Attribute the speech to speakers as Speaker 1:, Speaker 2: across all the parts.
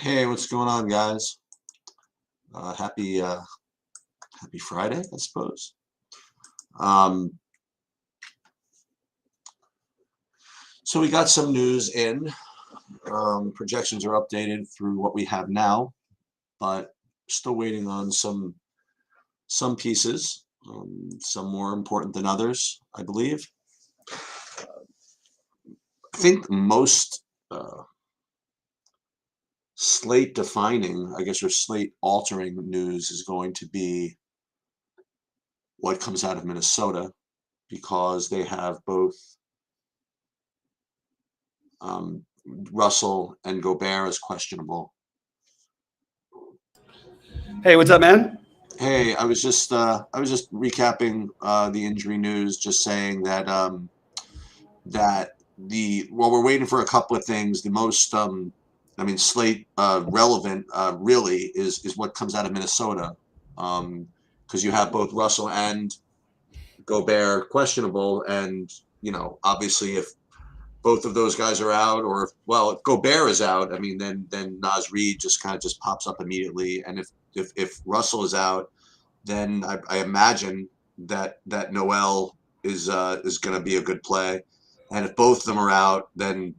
Speaker 1: Hey, what's going on, guys? Happy Friday, I suppose. Um, so we got some news in. Projections are updated through what we have now, but still waiting on some pieces. Some more important than others, I believe. I think most slate defining, I guess, or slate altering news is going to be what comes out of Minnesota, because they have both Russell and Gobert as questionable.
Speaker 2: Hey, what's up, man?
Speaker 1: Hey, I was just recapping the injury news, just saying that we're waiting for a couple of things. The most slate relevant really is what comes out of Minnesota, because you have both Russell and Gobert questionable, and obviously if both of those guys are out, or if Gobert is out, I mean, then Naz Reid just pops up immediately, and if Russell is out, then I imagine that Noel is going to be a good play, and if both of them are out, then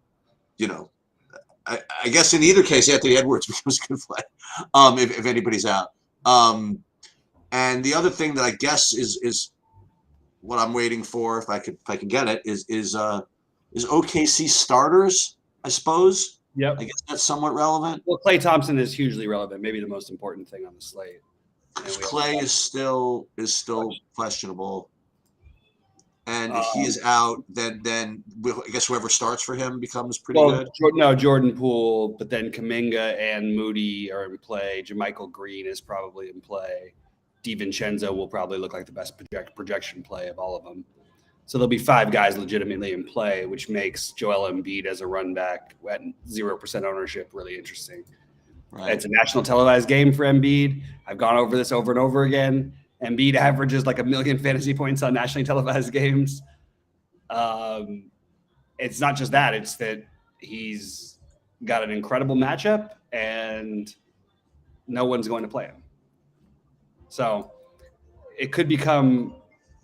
Speaker 1: I guess in either case Anthony Edwards becomes a good play, if anybody's out. And the other thing that I guess is what I'm waiting for, if I can get it, is OKC starters, I suppose.
Speaker 2: Yep.
Speaker 1: I guess that's somewhat relevant.
Speaker 2: Well, Klay Thompson is hugely relevant, maybe the most important thing on the slate.
Speaker 1: Because Klay is still questionable, and if he is out, then I guess whoever starts for him becomes pretty good.
Speaker 2: No, Jordan Poole, but then Kuminga and Moody are in play. JaMychal Green is probably in play. DiVincenzo will probably look like the best projection play of all of them. So there'll be 5 guys legitimately in play, which makes Joel Embiid as a run back at 0% ownership really interesting. Right. It's a national televised game for Embiid. I've gone over this over and over again. Embiid averages like 1 million fantasy points on nationally televised games. It's not just that. It's that he's got an incredible matchup and no one's going to play him. So it could become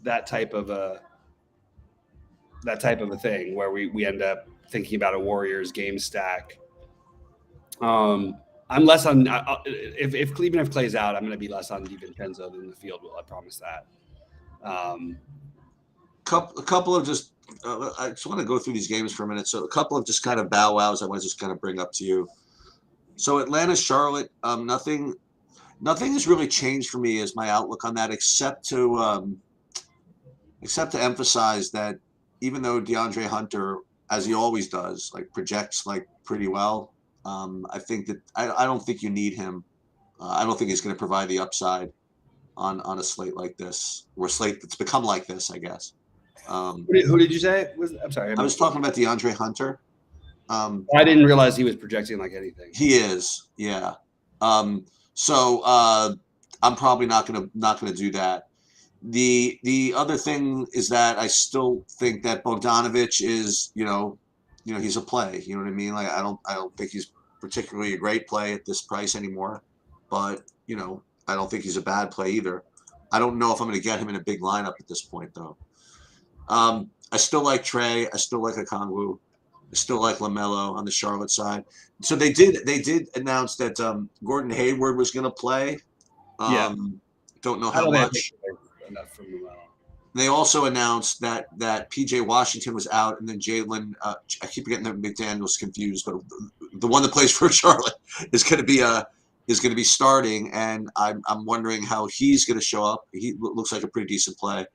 Speaker 2: that type of a thing where we end up thinking about a Warriors game stack. I'm less on if Klay's out, I'm going to be less on DiVincenzo than the field will. I promise that.
Speaker 1: A couple of just I just want to go through these games for a minute. So a couple of just kind of bow wows I want to just kind of bring up to you. So Atlanta, Charlotte, nothing has really changed for me as my outlook on that, except to emphasize that even though DeAndre Hunter, as he always does, like projects like pretty well, I think that I don't think you need him. I don't think he's going to provide the upside on a slate like this, or a slate that's become like this, I guess.
Speaker 2: Who did you say? I'm sorry.
Speaker 1: I was talking about DeAndre Hunter.
Speaker 2: I didn't realize he was projecting like anything.
Speaker 1: He is, yeah. So I'm probably not gonna do that. The other thing is that I still think that Bogdanović is, he's a play. You know what I mean? Like I don't think he's particularly a great play at this price anymore, but I don't think he's a bad play either. I don't know if I'm going to get him in a big lineup at this point, though. I still like Trey. I still like Okongwu. I still like LaMelo on the Charlotte side. So they did announce that Gordon Hayward was going to play. Don't know how much.
Speaker 2: Enough from LaMelo.
Speaker 1: They also announced that P.J. Washington was out, and then Jalen. I keep getting the McDaniels confused, but the one that plays for Charlotte is going to be starting, and I'm wondering how he's going to show up. He looks like a pretty decent play,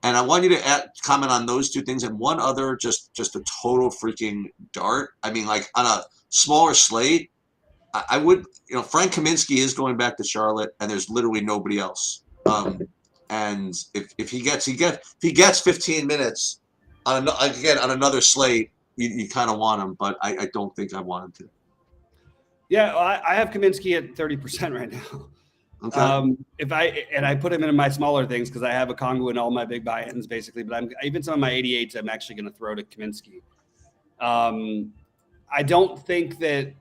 Speaker 1: and I want you to comment on those two things, and one other, just a total freaking dart. I mean, like on a smaller slate, I would, Frank Kaminsky is going back to Charlotte, and there's literally nobody else. And if he gets 15 minutes on another slate, you kind of want him, but I don't think I want him to.
Speaker 2: Yeah, I have Kaminsky at 30% right now. Okay. I put him in my smaller things because I have a Okongwu in all my big buy-ins basically, but even some of my 88s I'm actually going to throw to Kaminsky. I don't think that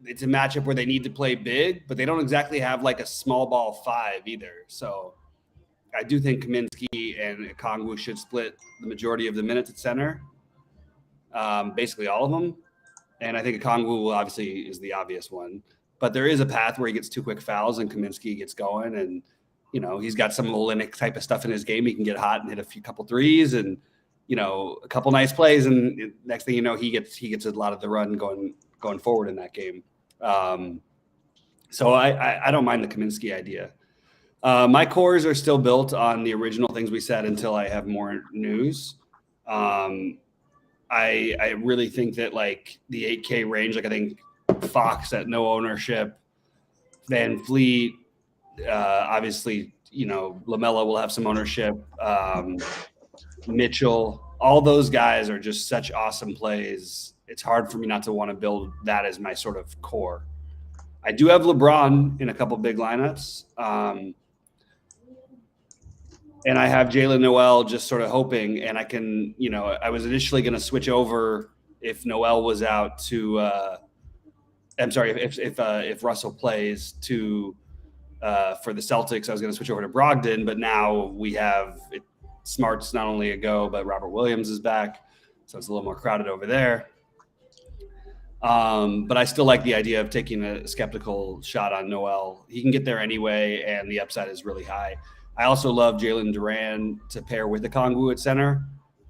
Speaker 2: it's a matchup where they need to play big, but they don't exactly have like a small ball five either. So I do think Kaminsky and Okongwu should split the majority of the minutes at center, basically all of them. And I think Okongwu obviously is the obvious one. But there is a path where he gets 2 quick fouls and Kaminsky gets going. And, you know, he's got some Olynyk type of stuff in his game. He can get hot and hit couple threes and, you know, a couple nice plays. And next thing you know, he gets a lot of the run going forward in that game. So I don't mind the Kaminsky idea. My cores are still built on the original things we said until I have more news. I really think that like the 8K range, like I think Fox at no ownership, Van Fleet, obviously, you know, LaMelo will have some ownership, Mitchell, all those guys are just such awesome plays. It's hard for me not to want to build that as my sort of core. I do have LeBron in a couple big lineups. And I have Jaylen Noel just sort of hoping, and I can, you know, I was initially going to switch over if Noel was out to, I'm sorry, if Russell plays to, for the Celtics, I was going to switch over to Brogdon, but now we have Smart's not only a go, but Robert Williams is back. So it's a little more crowded over there. But I still like the idea of taking a skeptical shot on Noel. He can get there anyway, and the upside is really high. I also love Jalen Duran to pair with Okongwu at center.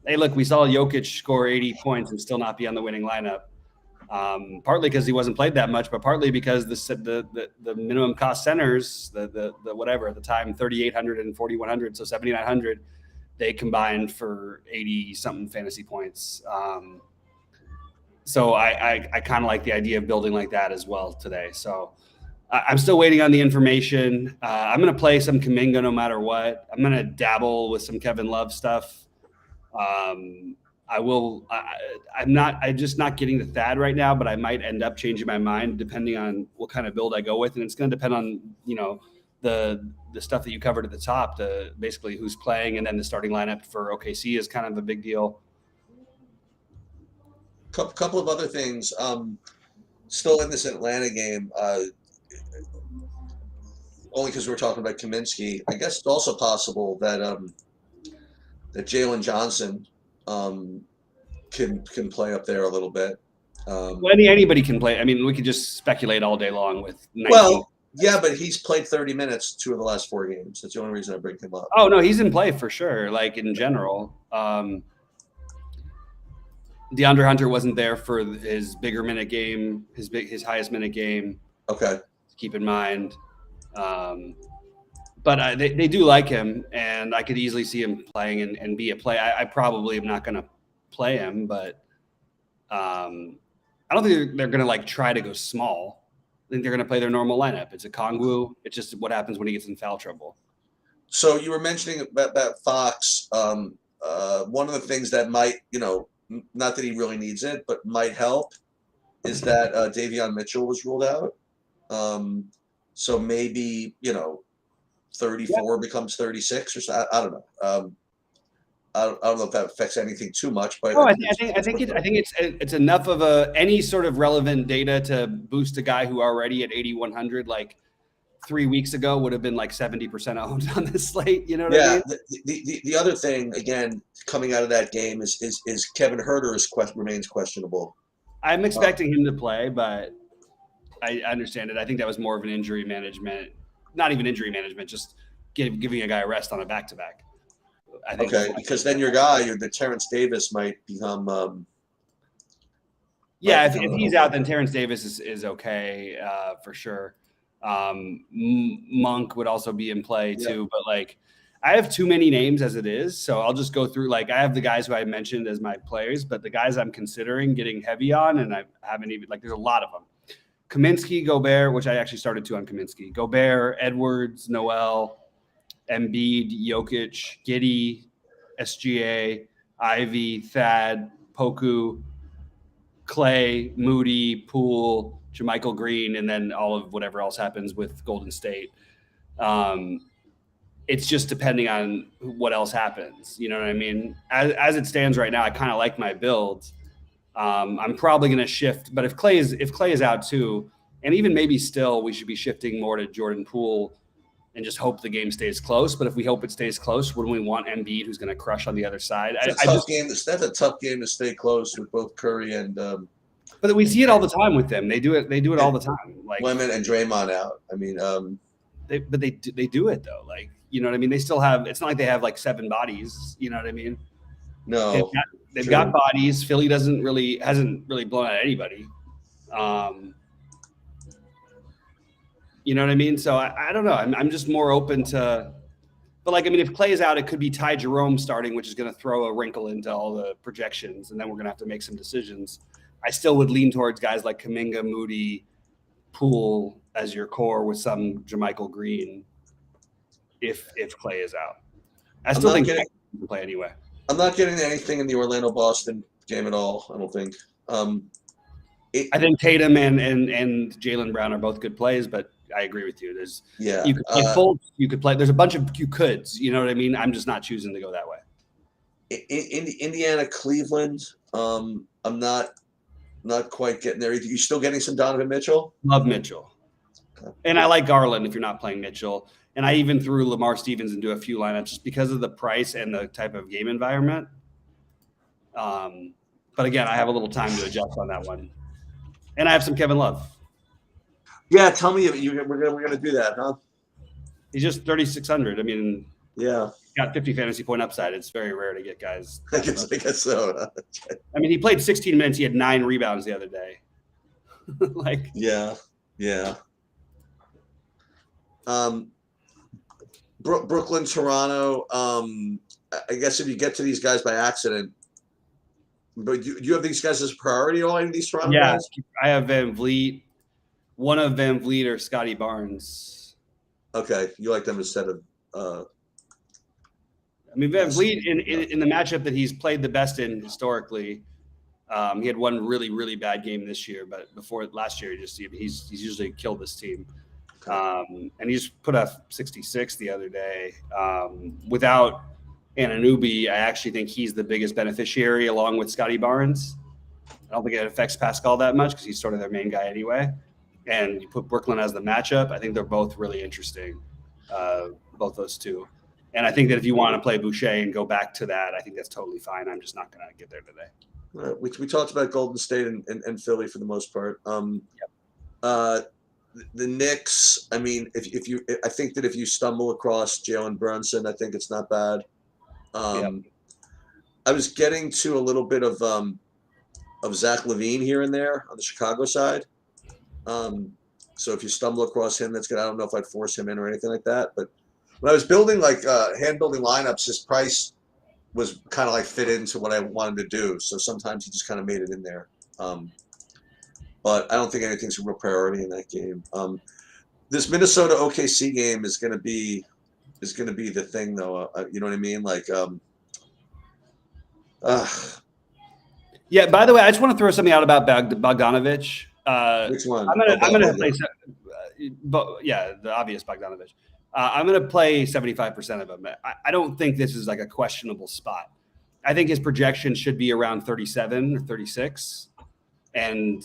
Speaker 2: Hey, look, we saw Jokic score 80 points and still not be on the winning lineup. Partly because he wasn't played that much, but partly because the minimum cost centers, the whatever at the time, 3,800 and 4,100, so 7,900, they combined for 80 something fantasy points. So I kind of like the idea of building like that as well today. So I'm still waiting on the information. I'm going to play some Kuminga no matter what. I'm going to dabble with some Kevin Love stuff. I'm just not getting the Thad right now, but I might end up changing my mind depending on what kind of build I go with. And it's going to depend on, you know, the stuff that you covered at the top, the basically who's playing, and then the starting lineup for OKC is kind of a big deal.
Speaker 1: Couple of other things. Still in this Atlanta game, only because we're talking about Kaminsky. I guess it's also possible that that Jalen Johnson can play up there a little bit.
Speaker 2: Well, anybody can play. I mean, we could just speculate all day long with 19.
Speaker 1: Well, yeah, but he's played 30 minutes 2 of the last 4 games. That's the only reason I bring him up.
Speaker 2: Oh no, he's in play for sure. Like in general, DeAndre Hunter wasn't there for his bigger minute game, his highest minute game.
Speaker 1: Okay.
Speaker 2: Keep in mind. But they do like him, and I could easily see him playing and be a play. I probably am not going to play him, but I don't think they're going to like try to go small. I think they're going to play their normal lineup. It's Okongwu. It's just what happens when he gets in foul trouble.
Speaker 1: So you were mentioning about Fox. One of the things that might, you know, not that he really needs it, but might help is that Davion Mitchell was ruled out. So maybe, you know, 34 becomes 36 or so. I don't know. I don't know if that affects anything too much, but
Speaker 2: I think it's enough of any sort of relevant data to boost a guy who already at 8,100 like 3 weeks ago would have been like 70% owned on this slate. You know what I mean?
Speaker 1: The other thing again coming out of that game is Kevin Huerter remains questionable.
Speaker 2: I'm expecting him to play, but I understand it. I think that was more of an injury management, not even injury management, just giving a guy a rest on a back-to-back. I think
Speaker 1: because then your guy, the Terrence Davis might become.
Speaker 2: If he's out, then Terrence Davis is okay for sure. Monk would also be in play too, but like I have too many names as it is, so I'll just go through. Like I have the guys who I mentioned as my players, but the guys I'm considering getting heavy on, and I haven't even there's a lot of them. Kaminsky, Gobert, which I actually started to on Kaminsky. Gobert, Edwards, Noel, Embiid, Jokic, Giddey, SGA, Ivy, Thad, Poku, Clay, Moody, Poole, JaMychal Green, and then all of whatever else happens with Golden State. It's just depending on what else happens. You know what I mean? As it stands right now, I kind of like my build. I'm probably going to shift, but if Clay is out too, And even maybe still, we should be shifting more to Jordan Poole and just hope the game stays close. But if we hope it stays close, wouldn't we want Embiid, who's going to crush on the other side?
Speaker 1: That's a tough game to stay close with both Curry and.
Speaker 2: But we see it all the time with them. They do it. They do it all the time. Like
Speaker 1: Lemon and Draymond out. I mean,
Speaker 2: they do it though. Like, you know what I mean? They still have. It's not like they have like 7 bodies. You know what I mean?
Speaker 1: No,
Speaker 2: they've got bodies. Philly hasn't really blown out anybody. You know what I mean? So I don't know. I'm just more open to. But like, I mean, if Clay is out, it could be Ty Jerome starting, which is going to throw a wrinkle into all the projections, and then we're going to have to make some decisions. I still would lean towards guys like Kuminga, Moody, Poole as your core with some JaMychal Green if Clay is out. I still think Clay can play anyway.
Speaker 1: I'm not getting anything in the Orlando-Boston game at all, I don't think.
Speaker 2: I think Tatum and Jaylen Brown are both good plays, but I agree with you. You could play Fultz, you could play. There's a bunch of you coulds. You know what I mean? I'm just not choosing to go that way.
Speaker 1: In Indiana, Cleveland, I'm not quite getting there either. You still getting some Donovan Mitchell?
Speaker 2: Love Mitchell. Okay. And I like Garland if you're not playing Mitchell. And I even threw Lamar Stevens into a few lineups just because of the price and the type of game environment. But again, I have a little time to adjust on that one. And I have some Kevin Love.
Speaker 1: Yeah, tell me we're gonna do that, huh?
Speaker 2: He's just 3,600. I mean,
Speaker 1: yeah,
Speaker 2: got 50 fantasy point upside. It's very rare to get guys.
Speaker 1: I guess so.
Speaker 2: I mean, he played 16 minutes. He had 9 rebounds the other day. Like,
Speaker 1: yeah. Brooklyn, Toronto. I guess if you get to these guys by accident, but do you have these guys as a priority? All of these Toronto guys?
Speaker 2: I have Van Vliet. One of Van Vliet or Scotty Barnes.
Speaker 1: Okay, you like them instead of.
Speaker 2: I mean, Van Vliet in the matchup that he's played the best in historically. He had one really, really bad game this year, but before last year, he's usually killed this team. And he's put up 66 the other day. Without Anunoby, I actually think he's the biggest beneficiary along with Scotty Barnes. I don't think it affects Pascal that much because he's sort of their main guy anyway. And you put Brooklyn as the matchup. I think they're both really interesting, both those two. And I think that if you want to play Boucher and go back to that, I think that's totally fine. I'm just not going to get there today.
Speaker 1: We talked about Golden State and Philly for the most part. The Knicks. I mean, I think that if you stumble across Jalen Brunson, I think it's not bad. I was getting to a little bit of Zach LaVine here and there on the Chicago side. So if you stumble across him, that's good. I don't know if I'd force him in or anything like that. But when I was building hand building lineups, his price was kind of like fit into what I wanted to do. So sometimes he just kind of made it in there. But I don't think anything's a real priority in that game. This Minnesota OKC game is going to be the thing, though. You know what I mean? Like,
Speaker 2: yeah. By the way, I just want to throw something out about Bogdanovich.
Speaker 1: Which one?
Speaker 2: I'm gonna play. The obvious Bogdanovich. I'm gonna play 75% of him. I don't think this is like a questionable spot. I think his projection should be around 37 or 36, and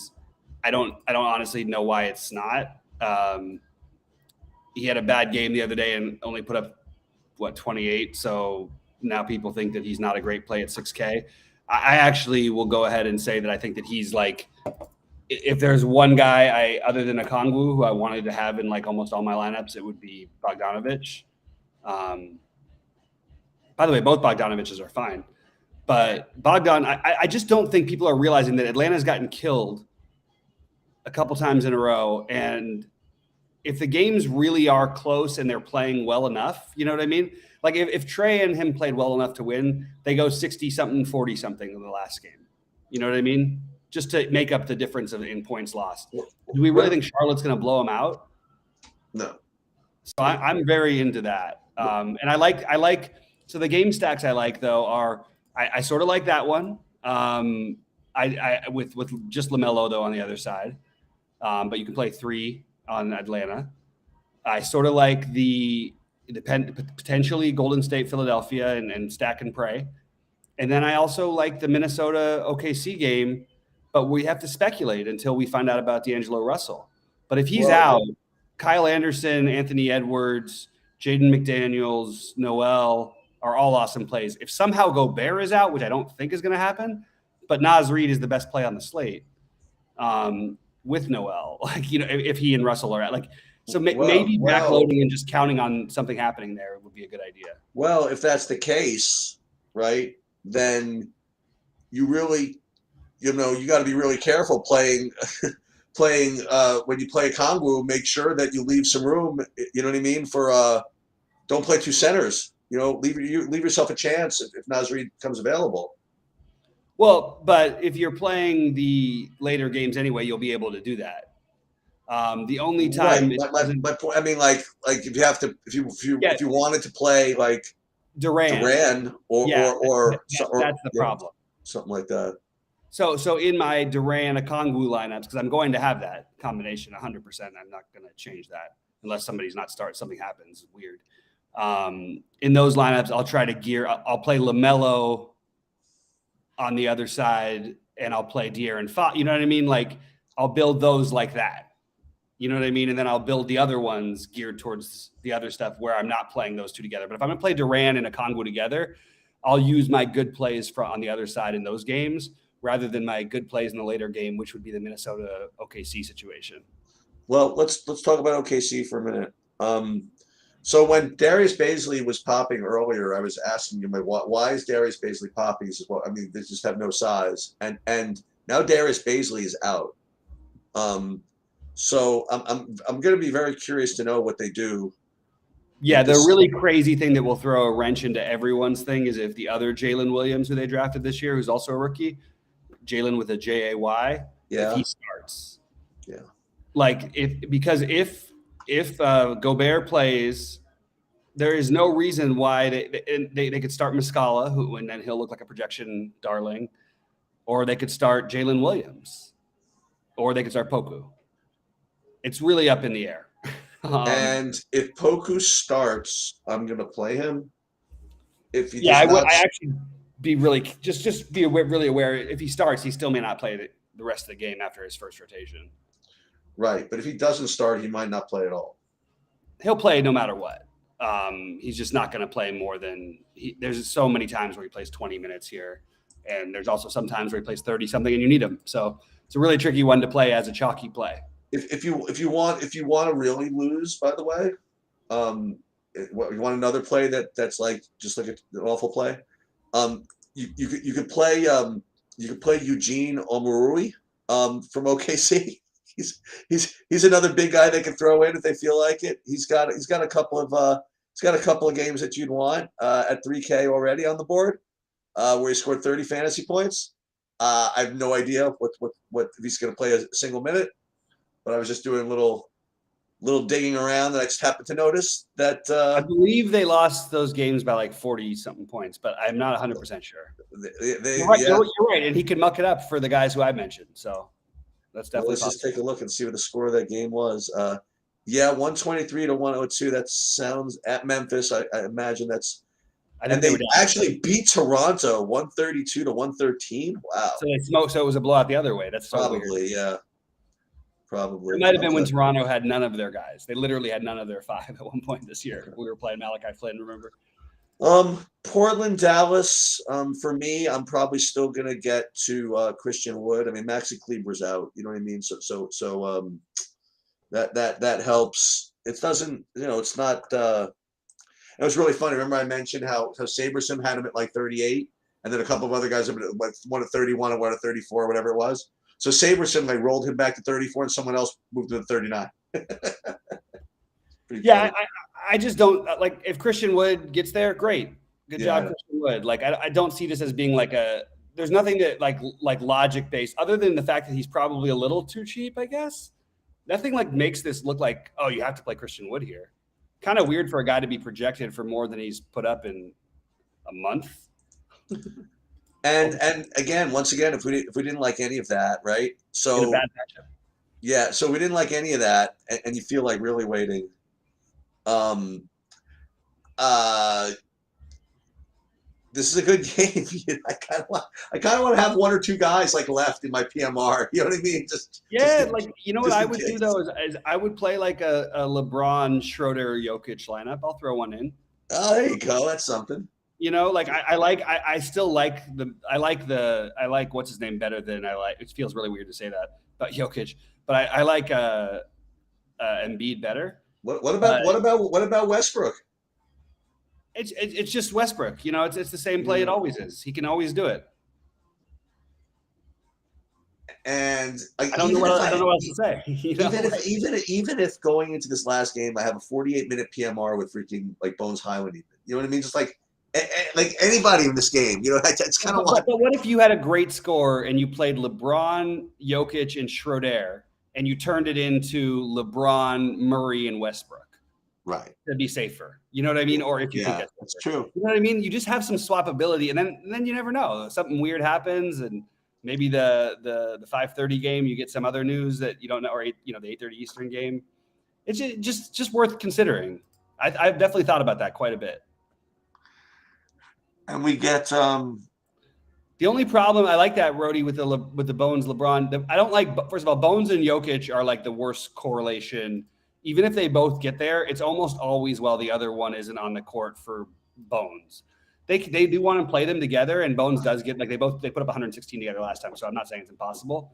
Speaker 2: I don't honestly know why it's not. He had a bad game the other day and only put up 28. So now people think that he's not a great play at 6K. I actually will go ahead and say that I think that he's like. If there's one guy other than Okongwu who I wanted to have in like almost all my lineups, it would be Bogdanovich. By the way, both Bogdanoviches are fine, but Bogdan, I just don't think people are realizing that Atlanta's gotten killed a couple times in a row. And if the games really are close and they're playing well enough, you know what I mean? Like if Trey and him played well enough to win, they go 60-something, 40-something in the last game. You know what I mean? Just to make up the difference in points lost. Do we really think Charlotte's going to blow them out?
Speaker 1: No.
Speaker 2: So I'm very into that. And I like. So the game stacks I like though are I sort of like that one. I with just LaMelo though on the other side. But you can play 3 on Atlanta. I sort of like the potentially Golden State, Philadelphia, and stack and pray. And then I also like the Minnesota OKC game. But we have to speculate until we find out about D'Angelo Russell. But if he's
Speaker 1: Well,
Speaker 2: out, Kyle Anderson, Anthony Edwards, Jaden McDaniels, Noel are all awesome plays. If somehow Gobert is out, which I don't think is going to happen, but Naz Reid is the best play on the slate with Noel. Like, if he and Russell are out, like, so maybe backloading and just counting on something happening there would be a good idea.
Speaker 1: Well, if that's the case, right, then you really, you got to be really careful playing when you play Kongwu. Make sure that you leave some room. You know what I mean? For don't play two centers. Leave yourself a chance if Naz Reid comes available.
Speaker 2: Well, but if you're playing the later games anyway, you'll be able to do that. The only time
Speaker 1: my point, I mean, like if you have to, if you wanted to play like Duran or
Speaker 2: that's the problem.
Speaker 1: Something like that.
Speaker 2: So in my Duran Okongwu lineups, because I'm going to have that combination 100%, I'm not going to change that unless somebody's not something happens weird. In those lineups, I'll try to I'll play LaMelo on the other side, and I'll play De'Aaron Fox. You know what I mean? Like, I'll build those like that. You know what I mean? And then I'll build the other ones geared towards the other stuff where I'm not playing those two together. But if I'm going to play Duran and Okongwu together, I'll use my good plays on the other side in those games rather than my good plays in the later game, which would be the Minnesota OKC situation.
Speaker 1: Well, let's talk about OKC for a minute. So when Darius Bazley was popping earlier, I was asking him, why is Darius Bazley popping? He says, well, I mean, they just have no size. And now Darius Bazley is out. So I'm going to be very curious to know what they do.
Speaker 2: Yeah, the really crazy thing that will throw a wrench into everyone's thing is if the other Jalen Williams, who they drafted this year, who's also a rookie, Jalen with a J-A-Y, if he starts.
Speaker 1: Yeah.
Speaker 2: Like, if Gobert plays, there is no reason why they could start Muscala, and then he'll look like a projection darling, or they could start Jalen Williams, or they could start Poku. It's really up in the air.
Speaker 1: And if Poku starts, I'm going to play him. If he
Speaker 2: I actually be really just be really aware. If he starts, he still may not play the rest of the game after his first rotation.
Speaker 1: Right, but if he doesn't start, he might not play at all.
Speaker 2: He'll play no matter what. He's just not going to play more than there's so many times where he plays 20 minutes here, and there's also some times where he plays 30 something, and you need him. So it's a really tricky one to play as a chalky play.
Speaker 1: If you want to really lose, by the way, you want another play that's like just like an awful play. You could play Eugene Omoruyi from OKC. He's another big guy they can throw in if they feel like it. He's got a couple of games that you'd want at 3K already on the board, where he scored 30 fantasy points. I have no idea what if he's going to play a single minute, but I was just doing a little digging around, and I just happened to notice that
Speaker 2: I believe they lost those games by like 40 something points, but I'm not 100% sure. You're right, and he could muck it up for the guys who I mentioned. So that's definitely.
Speaker 1: Let's just take a look and see what the score of that game was. 123 to 102. That sounds at Memphis. I imagine that's. And they actually beat Toronto 132 to 113. Wow.
Speaker 2: So they smoked. So it was a blowout the other way. That's so
Speaker 1: probably
Speaker 2: weird.
Speaker 1: Yeah. Probably.
Speaker 2: It might have been when Toronto had none of their guys. They literally had none of their five at one point this year. We were playing Malachi Flynn, remember?
Speaker 1: Portland, Dallas. For me, I'm probably still gonna get to Christian Wood. I mean, Maxi Kleber's out. You know what I mean? So that helps. It doesn't. It's not. It was really funny. Remember I mentioned how Saberson had him at like 38, and then a couple of other guys, one at 31 and one at 34, whatever it was. So Saberson rolled him back to 34, and someone else moved to 39.
Speaker 2: Yeah, I just don't like if Christian Wood gets there. Great, good job, Christian Wood. Like I don't see this as being like there's nothing that like logic based other than the fact that he's probably a little too cheap. I guess nothing makes this look like you have to play Christian Wood here. Kind of weird for a guy to be projected for more than he's put up in a month.
Speaker 1: And again, once again, if we didn't like any of that, right? So
Speaker 2: bad matchup.
Speaker 1: Yeah, so we didn't like any of that, and you feel like really waiting. this is a good game. I kind of want to have one or two guys like left in my PMR. You know what I mean?
Speaker 2: Yeah, like you know what
Speaker 1: just
Speaker 2: I
Speaker 1: in
Speaker 2: would do
Speaker 1: case.
Speaker 2: though is I would play like a LeBron, Schroeder, Jokic lineup. I'll throw one in.
Speaker 1: Oh, there you go. That's something.
Speaker 2: You know, like I still like I like what's his name better than I like. It feels really weird to say that about Jokic, but I like Embiid better.
Speaker 1: What about Westbrook?
Speaker 2: It's just Westbrook. You know, it's the same play it always is. He can always do it.
Speaker 1: And
Speaker 2: I don't know what else to say. You know?
Speaker 1: even if going into this last game, I have a 48-minute PMR with freaking like Bones Highland. Even, you know what I mean? Just like anybody in this game, you know, it's kind of like.
Speaker 2: But what if you had a great score and you played LeBron, Jokic, and Schroeder, and you turned it into LeBron, Murray, and Westbrook?
Speaker 1: Right.
Speaker 2: To be safer. You know what I mean? Or if you think
Speaker 1: that's true.
Speaker 2: You know what I mean? You just have some swappability, and then you never know. Something weird happens, and maybe the 5:30 game, you get some other news that you don't know, or the 8:30 Eastern game. It's just worth considering. I've definitely thought about that quite a bit.
Speaker 1: And we get
Speaker 2: the only problem I like that Rody with the Bones LeBron. I don't like, first of all, Bones and Jokic are like the worst correlation. Even if they both get there, it's almost always while the other one isn't on the court for Bones. They do want to play them together, and Bones does get, like, they put up 116 together last time, so I'm not saying it's impossible.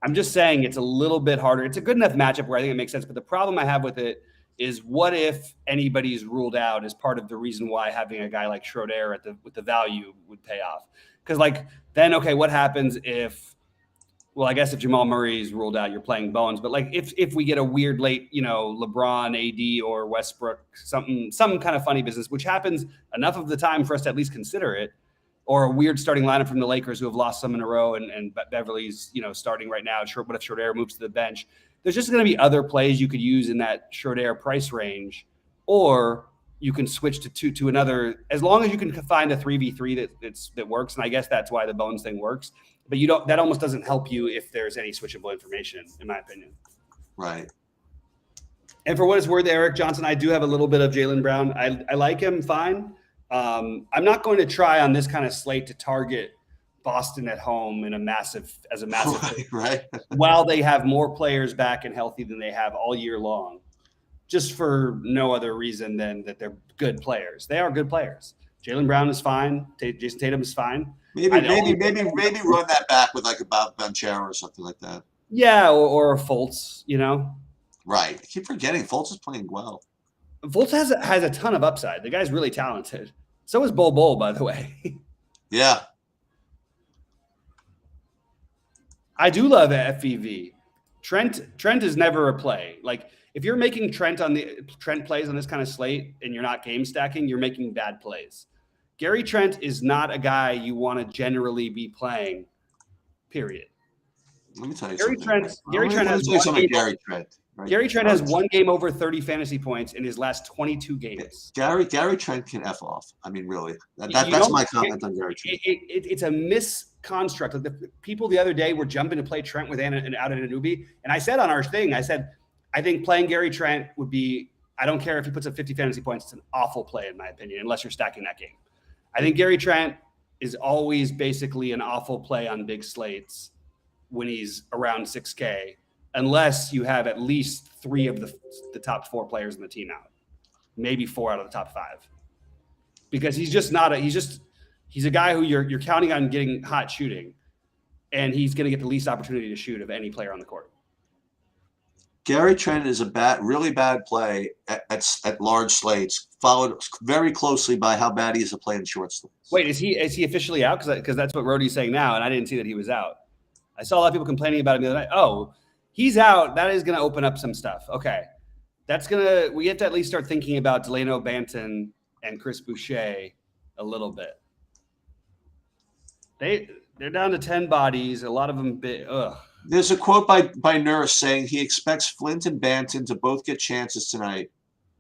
Speaker 2: I'm just saying it's a little bit harder. It's a good enough matchup where I think it makes sense, but the problem I have with it is, what if anybody's ruled out as part of the reason why having a guy like Schroeder with the value would pay off? Because then, okay, what happens if, well, I guess if Jamal Murray's ruled out, you're playing Bones. But like if we get a weird late, LeBron, AD, or Westbrook, some kind of funny business, which happens enough of the time for us to at least consider it, or a weird starting lineup from the Lakers who have lost some in a row, and Beverly's starting right now. What if Schroeder moves to the bench? There's just going to be other plays you could use in that Schroeder price range, or you can switch to another, as long as you can find a 3v3 that works. And I guess that's why the Bones thing works. But that almost doesn't help you if there's any switchable information, in my opinion.
Speaker 1: Right.
Speaker 2: And for what it's worth, Eric Johnson, I do have a little bit of Jaylen Brown. I like him fine. I'm not going to try on this kind of slate to target Boston at home in a massive
Speaker 1: right.
Speaker 2: while they have more players back and healthy than they have all year long, just for no other reason than that they're good players. They are good players. Jaylen Brown is fine. Jason Tatum is fine.
Speaker 1: Maybe run that back with like a Bob Banchero or something like that.
Speaker 2: Yeah, or a Fultz,
Speaker 1: Right. I keep forgetting Fultz is playing well.
Speaker 2: Fultz has a ton of upside. The guy's really talented. So is Bol, by the way.
Speaker 1: Yeah.
Speaker 2: I do love FVV. Trent is never a play. Like, if you're making Trent plays on this kind of slate and you're not game stacking, you're making bad plays. Gary Trent is not a guy you want to generally be playing, period.
Speaker 1: Let me tell you
Speaker 2: Gary
Speaker 1: something.
Speaker 2: Gary Trent has
Speaker 1: Gary Trent. Right?
Speaker 2: Gary Trent has one game over 30 fantasy points in his last 22 games.
Speaker 1: Gary Trent can F off. I mean, really. That's my comment on Gary Trent.
Speaker 2: It's a misconstruct. Like, the people the other day were jumping to play Trent with Anna and out of Anunoby. And I said on our thing, I think playing Gary Trent would be, I don't care if he puts up 50 fantasy points, it's an awful play in my opinion, unless you're stacking that game. I think Gary Trent is always basically an awful play on big slates when he's around 6K, unless you have at least 3 of the top 4 players in the team out, maybe 4 out of the top 5, because he's just not he's a guy who you're counting on getting hot shooting, and he's going to get the least opportunity to shoot of any player on the court.
Speaker 1: Gary Trent is a really bad play at large slates, followed very closely by how bad he is at playing short slates.
Speaker 2: Wait, is he officially out? Because that's what Rody's saying now, and I didn't see that he was out. I saw a lot of people complaining about him the other night. Oh, he's out. That is going to open up some stuff. Okay, we have to at least start thinking about Delano Banton and Chris Boucher a little bit. They're down to 10 bodies. A lot of them big. Ugh.
Speaker 1: There's a quote by Nurse saying he expects Flint and Banton to both get chances tonight,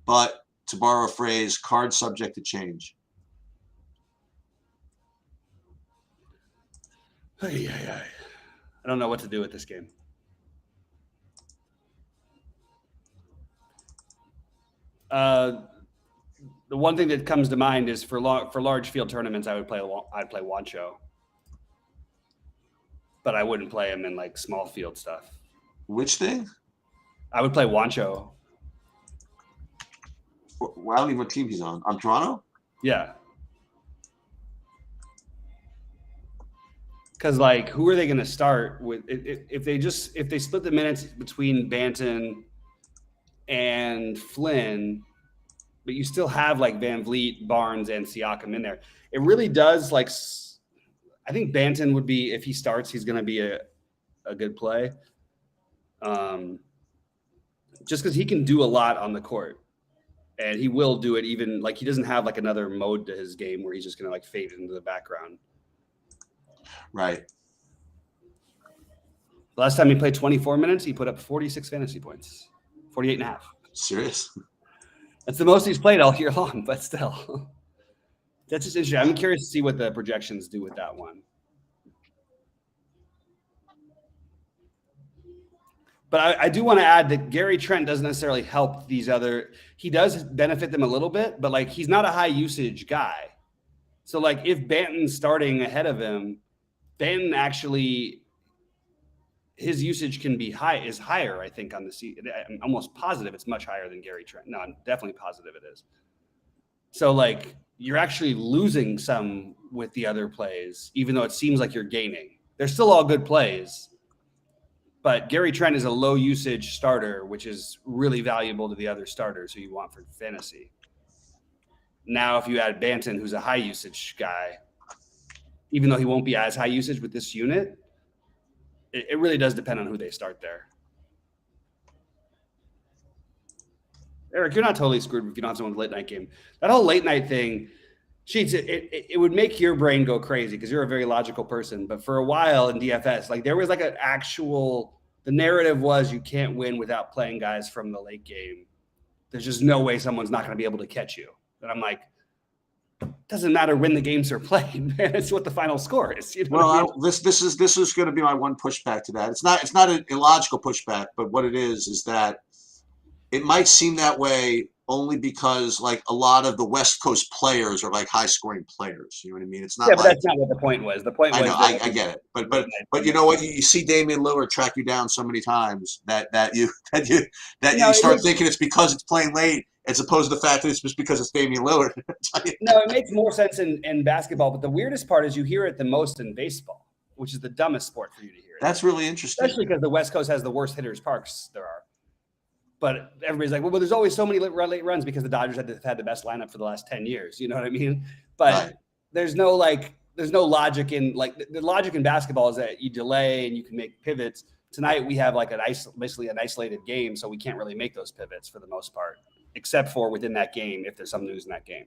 Speaker 1: but, to borrow a phrase, card subject to change.
Speaker 2: I don't know what to do with this game. The one thing that comes to mind is for large field tournaments, I'd play Wancho, but I wouldn't play him in like small field stuff.
Speaker 1: Which thing?
Speaker 2: I would play Wancho.
Speaker 1: Well, I don't even know what team he's on. On Toronto?
Speaker 2: Yeah. Because like, who are they going to start with? If they split the minutes between Banton and Flynn, but you still have like Van Vliet, Barnes, and Siakam in there, it really does like. I think Banton would be, if he starts, he's going to be a good play. Just because he can do a lot on the court, and he will do it. Even like he doesn't have like another mode to his game where he's just going to like fade into the background.
Speaker 1: Right.
Speaker 2: Last time he played 24 minutes, he put up 46 fantasy points, 48 and a half.
Speaker 1: Serious?
Speaker 2: That's the most he's played all year long, but still. That's just interesting. I'm curious to see what the projections do with that one. But I do want to add that Gary Trent doesn't necessarily help these other. He does benefit them a little bit, but like he's not a high usage guy. So like if Banton's starting ahead of him, Banton actually his usage can be higher, I think, on the season. I'm almost positive it's much higher than Gary Trent. No, I'm definitely positive it is. So like you're actually losing some with the other plays, even though it seems like you're gaining. They're still all good plays, but Gary Trent is a low usage starter, which is really valuable to the other starters who you want for fantasy. Now, if you add Banton, who's a high usage guy, even though he won't be as high usage with this unit, it really does depend on who they start there. Eric, you're not totally screwed if you don't have someone with a late night game. That whole late night thing, Sheets, it would make your brain go crazy because you're a very logical person. But for a while in DFS, like there was like an actual, the narrative was you can't win without playing guys from the late game. There's just no way someone's not going to be able to catch you. And I'm like, doesn't matter when the games are played, man. It's what the final score is. You know
Speaker 1: Well, this is going to be my one pushback to that. It's not an illogical pushback, but what it is that it might seem that way only because like a lot of the West Coast players are like high scoring players. You know what I mean? It's not.
Speaker 2: Yeah, but that's not what the point was. The point was.
Speaker 1: I get it, but you know what? You see Damian Lillard track you down so many times that you start thinking it's because it's playing late, as opposed to the fact that it's just because it's Damian Lillard.
Speaker 2: No, it makes more sense in basketball, but the weirdest part is you hear it the most in baseball, which is the dumbest sport for you to hear it.
Speaker 1: That's really interesting.
Speaker 2: Especially because the West Coast has the worst hitters parks there are. But everybody's like, well, there's always so many late runs because the Dodgers had the best lineup for the last 10 years. You know what I mean? But
Speaker 1: right.
Speaker 2: There's no logic in like the logic in basketball is that you delay and you can make pivots. Tonight we have like basically an isolated game, so we can't really make those pivots for the most part, except for within that game if there's some news in that game.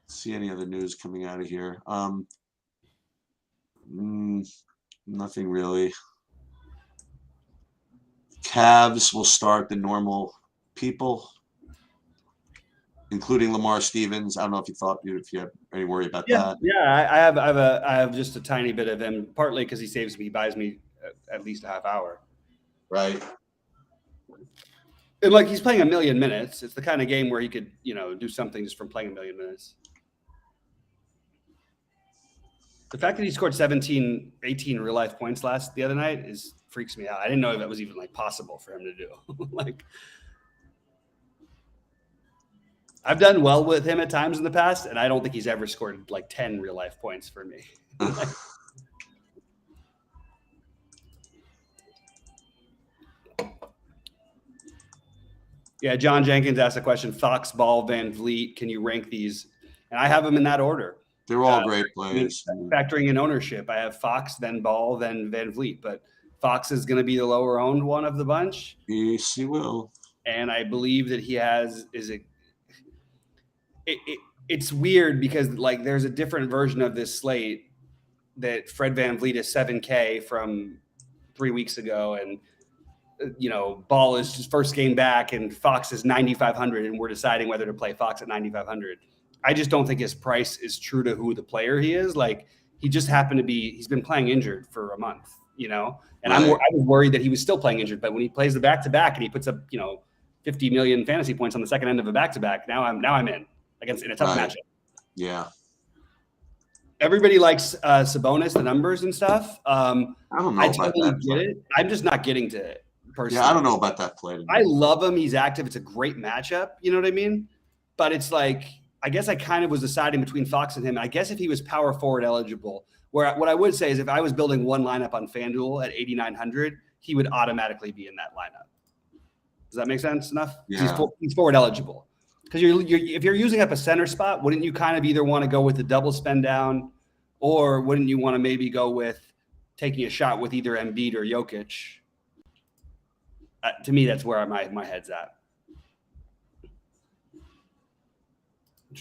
Speaker 1: See any other news coming out of here? Nothing really. Cavs will start the normal people, including Lamar Stevens. I don't know if you have any worry about that.
Speaker 2: Yeah, I have just a tiny bit of him, partly because he buys me at least a half hour.
Speaker 1: Right.
Speaker 2: And like he's playing 1 million minutes. It's the kind of game where he could, do something just from playing 1 million minutes. The fact that he scored 18 real life points the other night freaks me out. I didn't know that was even like possible for him to do. Like I've done well with him at times in the past, and I don't think he's ever scored like 10 real life points for me. Yeah, John Jenkins asked a question: Fox, Ball, Van Vliet. Can you rank these? And I have them in that order.
Speaker 1: They're all great players.
Speaker 2: Factoring in ownership, I have Fox, then Ball, then Van Vliet. But Fox is going to be the lower owned one of the bunch.
Speaker 1: Yes, he will.
Speaker 2: And I believe that he has it's weird because like there's a different version of this slate that Fred Van Vliet is 7K from 3 weeks ago, and Ball is his first game back, and Fox is 9,500, and we're deciding whether to play Fox at 9,500. I just don't think his price is true to who the player he is. Like he just happened to be, he's been playing injured for a month, and I was worried that he was still playing injured, but when he plays the back-to-back and he puts up, 50 million fantasy points on the second end of a back-to-back, now I'm in a tough matchup.
Speaker 1: Yeah.
Speaker 2: Everybody likes Sabonis, the numbers and stuff.
Speaker 1: I don't know about that.
Speaker 2: Get it. I'm just not getting to it personally.
Speaker 1: Yeah, I don't know about that play.
Speaker 2: I love him. He's active. It's a great matchup. You know what I mean? But it's like, I guess I kind of was deciding between Fox and him. I guess if he was power forward eligible, what I would say is if I was building one lineup on FanDuel at 8,900, he would automatically be in that lineup. Does that make sense enough?
Speaker 1: Yeah.
Speaker 2: He's forward eligible. Because if you're using up a center spot, wouldn't you kind of either want to go with the double spend down, or wouldn't you want to maybe go with taking a shot with either Embiid or Jokic? To me, that's where my head's at.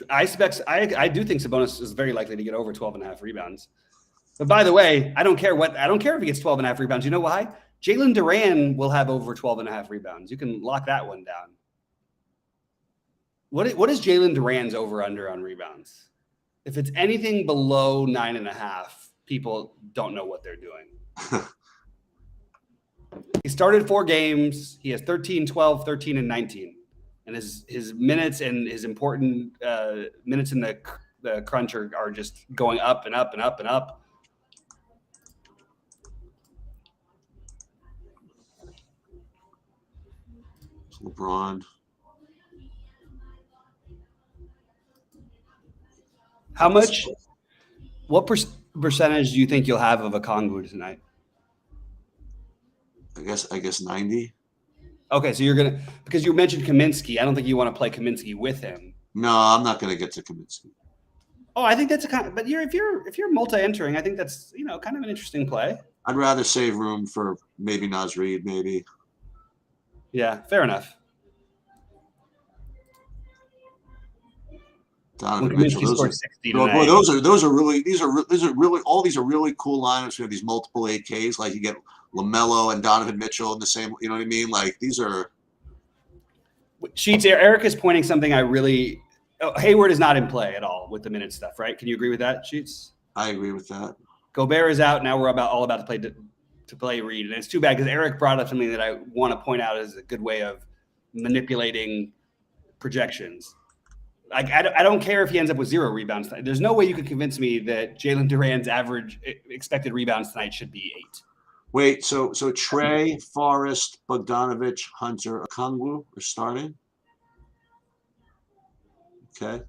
Speaker 2: I do think Sabonis is very likely to get over 12.5 rebounds. But by the way, I don't care if he gets 12.5 rebounds. You know why? Jalen Duran will have over 12.5 rebounds. You can lock that one down. What is Jalen Duran's over under on rebounds? If it's anything below 9.5, people don't know what they're doing. He started 4 games. He has 13, 12, 13, and 19. And his minutes and his important minutes in the crunch are just going up and up and up and up.
Speaker 1: LeBron.
Speaker 2: What percentage do you think you'll have of Okongwu tonight?
Speaker 1: I guess 90.
Speaker 2: Okay, so because you mentioned Kaminsky. I don't think you want to play Kaminsky with him.
Speaker 1: No, I'm not going to get to Kaminsky.
Speaker 2: Oh, I think that's but if you're multi-entering, I think that's kind of an interesting play.
Speaker 1: I'd rather save room for maybe Naz Reid, maybe.
Speaker 2: Yeah, fair enough.
Speaker 1: Donovan Mitchell. Those are really cool lineups. We have these multiple AKs. Like you get LaMelo and Donovan Mitchell in the same. You know what I mean? Like these are.
Speaker 2: Sheets. Eric is pointing something. Hayward is not in play at all with the minute stuff, right? Can you agree with that, Sheets?
Speaker 1: I agree with that.
Speaker 2: Gobert is out. Now we're all about to play Reed, and it's too bad because Eric brought up something that I want to point out as a good way of manipulating projections. Like I don't care if he ends up with 0 rebounds. There's no way you could convince me that Jalen Duran's average expected rebounds tonight should be 8.
Speaker 1: Wait, so Trey, Forrest, Bogdanovich, Hunter, Okongwu are starting? Okay.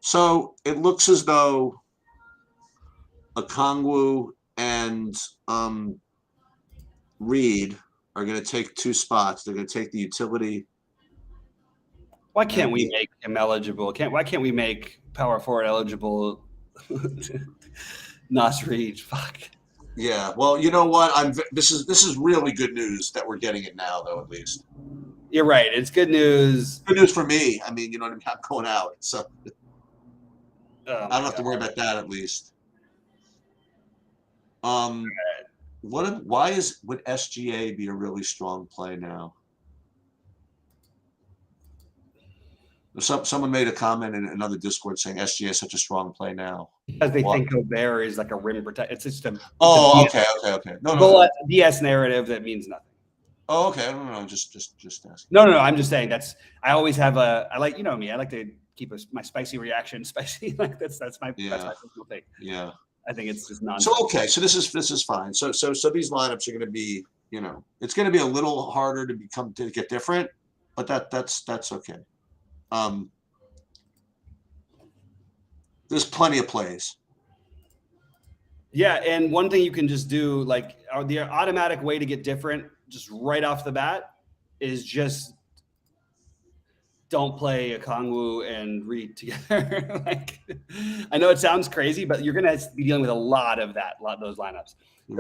Speaker 1: So it looks as though Okongwu and Reed are going to take 2 spots. They're going to take the utility.
Speaker 2: Why can't we make him eligible? Why can't we make power forward eligible Naz Reid? Fuck.
Speaker 1: Yeah. Well, you know what? This is really good news that we're getting it now, though. At least.
Speaker 2: You're right. It's good news.
Speaker 1: Good news for me. I mean, you know what I mean? I'm going out, so I don't have to worry about that at least. Would SGA be a really strong play now? Someone made a comment in another Discord saying SGA is such a strong play now.
Speaker 2: Because they think Gobert is like a rim protector. It's just a
Speaker 1: okay. No.
Speaker 2: BS narrative that means nothing.
Speaker 1: Oh, okay. No. Just asking.
Speaker 2: No. I'm just saying I always have I like me. I like to keep my spicy reaction spicy. Like that's my personal thing.
Speaker 1: Yeah.
Speaker 2: I think it's just nonsense.
Speaker 1: So okay. So this is fine. So these lineups are going to be it's going to be a little harder to get different, but that's okay. There's plenty of plays.
Speaker 2: Yeah, and one thing you can just do, like the automatic way to get different, just right off the bat, is just don't play Okongwu and Reed together. Like, I know it sounds crazy, but you're gonna be dealing with a lot of those lineups.
Speaker 1: The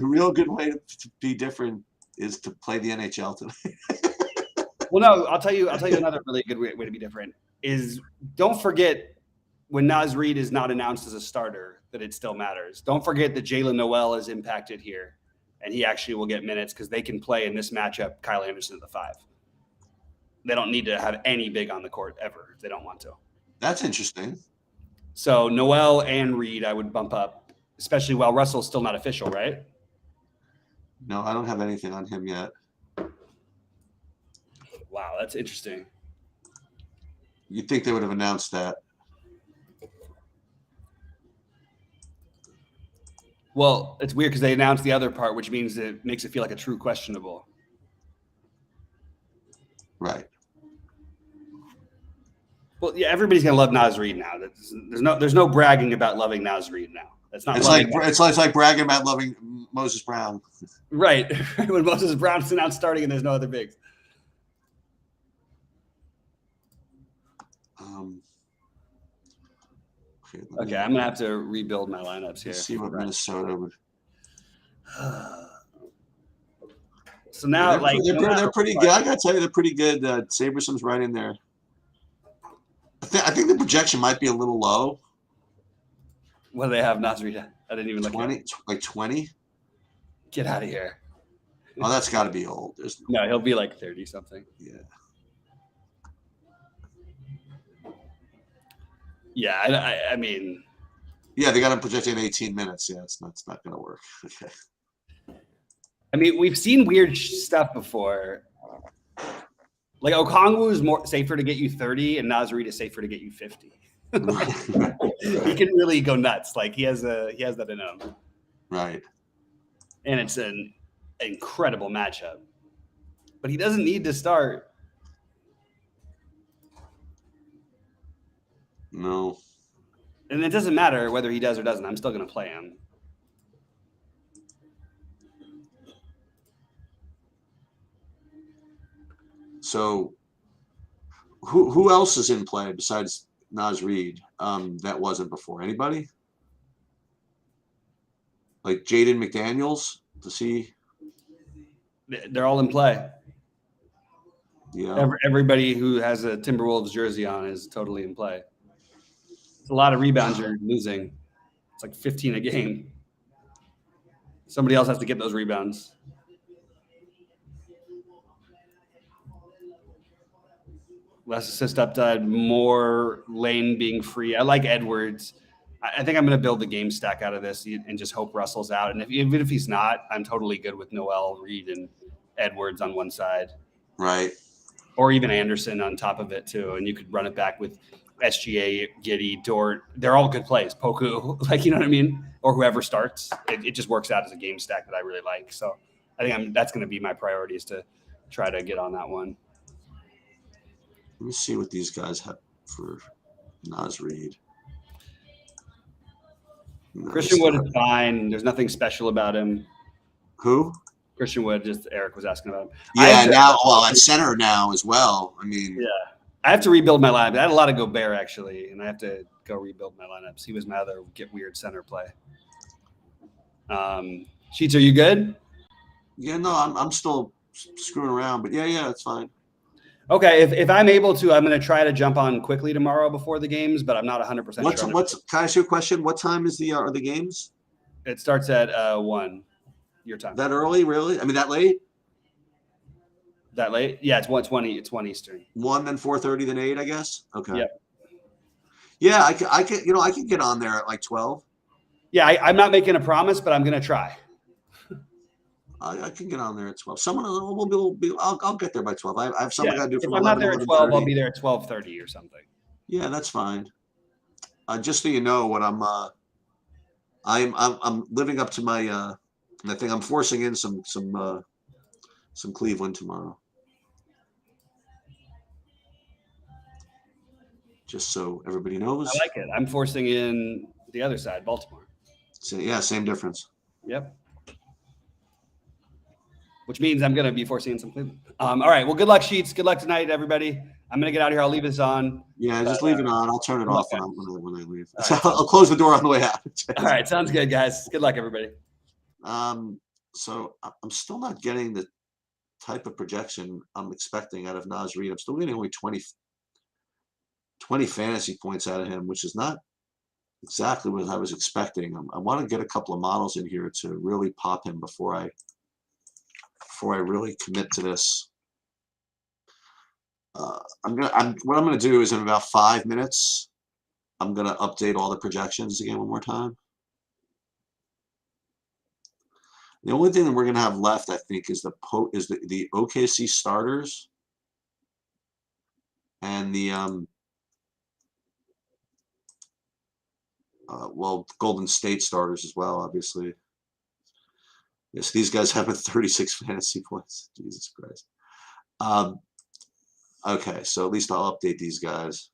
Speaker 1: real good way to be different is to play the NHL tonight.
Speaker 2: Well, no, I'll tell you another really good way to be different is don't forget when Naz Reid is not announced as a starter that it still matters. Don't forget that Jalen Noel is impacted here, and he actually will get minutes because they can play in this matchup Kyle Anderson at the 5. They don't need to have any big on the court ever if they don't want to.
Speaker 1: That's interesting.
Speaker 2: So Noel and Reed, I would bump up, especially while Russell's still not official, right?
Speaker 1: No, I don't have anything on him yet.
Speaker 2: Wow, that's interesting.
Speaker 1: You'd think they would have announced that.
Speaker 2: Well, it's weird because they announced the other part, which means it makes it feel like a true questionable.
Speaker 1: Right.
Speaker 2: Well, yeah, everybody's gonna love Naz Reid now. There's no bragging about loving Naz Reid now. That's not.
Speaker 1: It's like bragging about loving Moses Brown.
Speaker 2: Right. When Moses Brown's announced starting and there's no other bigs. Okay, I'm gonna have to rebuild my lineups here.
Speaker 1: Let's see what Minnesota would.
Speaker 2: So now,
Speaker 1: they're pretty good. I gotta tell you, they're pretty good. Saberson's right in there. I think the projection might be a little low.
Speaker 2: What do they have, Naz Reid? I didn't even look at it.
Speaker 1: Like 20.
Speaker 2: Get out of here.
Speaker 1: Oh, that's got to be old.
Speaker 2: No, he'll be like 30 something.
Speaker 1: Yeah.
Speaker 2: Yeah, I mean.
Speaker 1: Yeah, they got him projected in 18 minutes. Yeah, it's not going to work. Okay.
Speaker 2: I mean, we've seen weird stuff before. Like Okongwu is more safer to get you 30, and Naz Reid is safer to get you 50. He can really go nuts. Like he has that in him.
Speaker 1: Right.
Speaker 2: And it's an incredible matchup. But he doesn't need to start.
Speaker 1: No.
Speaker 2: And it doesn't matter whether he does or doesn't. I'm still going to play him.
Speaker 1: So who else is in play besides Naz Reid that wasn't before? Anybody? Like Jaden McDaniels? To see?
Speaker 2: They're all in play.
Speaker 1: Yeah.
Speaker 2: Everybody who has a Timberwolves jersey on is totally in play. It's a lot of rebounds you're losing. It's like 15 a game. Somebody else has to get those rebounds. Less assist upside, more lane being free. I like Edwards. I think I'm going to build the game stack out of this and just hope Russell's out. And even if he's not, I'm totally good with Noel, Reed, and Edwards on one side.
Speaker 1: Right.
Speaker 2: Or even Anderson on top of it, too. And you could run it back with SGA, Giddy, Dort. They're all good plays. Poku, like, you know what I mean? Or whoever starts. It just works out as a game stack that I really like. So I think that's going to be my priority is to try to get on that one.
Speaker 1: Let me see what these guys have for Naz Reid.
Speaker 2: Christian Wood is fine. There's nothing special about him.
Speaker 1: Who?
Speaker 2: Christian Wood, just Eric was asking about him.
Speaker 1: Yeah, at center now as well. I mean,
Speaker 2: yeah, I have to rebuild my lineup. I had a lot of Gobert actually, and I have to go rebuild my lineups. He was my other get weird center play. Sheets, are you good?
Speaker 1: Yeah, no, I'm still screwing around, but yeah, it's fine.
Speaker 2: Okay, if I'm able to, I'm going to try to jump on quickly tomorrow before the games, but I'm not 100% sure.
Speaker 1: Can I ask you a question? What time is are the games?
Speaker 2: It starts at 1 your time.
Speaker 1: That early, really? I mean, that late?
Speaker 2: That late? Yeah, it's 1:20. It's 1 Eastern.
Speaker 1: 1, then 4:30, then 8, I guess. Okay.
Speaker 2: Yeah.
Speaker 1: Yeah, I can get on there at like 12.
Speaker 2: Yeah, I'm not making a promise, but I'm going to try.
Speaker 1: I can get on there at 12. Someone will be. I'll get there by 12. I have something I got to do from 11.
Speaker 2: If I'm not there at 12, I'll be there at 12:30 or something.
Speaker 1: Yeah, that's fine. Just so you know, what I'm living up to my. I think I'm forcing in some Cleveland tomorrow. Just so everybody knows.
Speaker 2: I like it. I'm forcing in the other side, Baltimore.
Speaker 1: So yeah, same difference.
Speaker 2: Yep. Which means I'm going to be forcing in some Cleveland. All right. Well, good luck, Sheets. Good luck tonight, everybody. I'm going to get out of here. I'll leave this on.
Speaker 1: Yeah, just leave it on. I'll turn it off when I leave. Right. I'll close the door on the way out.
Speaker 2: All right. Sounds good, guys. Good luck, everybody.
Speaker 1: So I'm still not getting the type of projection I'm expecting out of Naz Reid. I'm still getting only 20 fantasy points out of him, which is not exactly what I was expecting. I want to get a couple of models in here to really pop him before I really commit to this. What I'm gonna do is in about 5 minutes, I'm gonna update all the projections again one more time. The only thing that we're gonna have left, I think, is the OKC starters and the well, Golden State starters as well, obviously. Yes, these guys have 36 fantasy points. Jesus Christ. Okay, so at least I'll update these guys.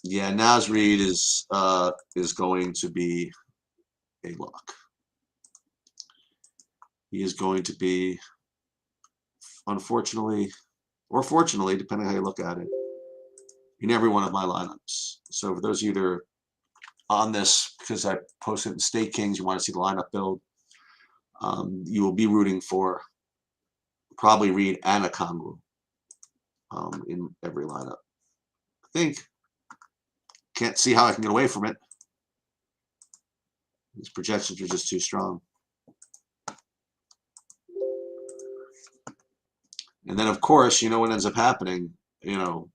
Speaker 1: Yeah, Naz Reid is going to be a lock. He is going to be, unfortunately, or fortunately, depending on how you look at it, in every one of my lineups. So for those of you that are on this, because I posted in State Kings, you want to see the lineup build, you will be rooting for probably Reid and Okongwu in every lineup. I think. Can't see how I can get away from it. These projections are just too strong. And then, of course, you know what ends up happening? You know,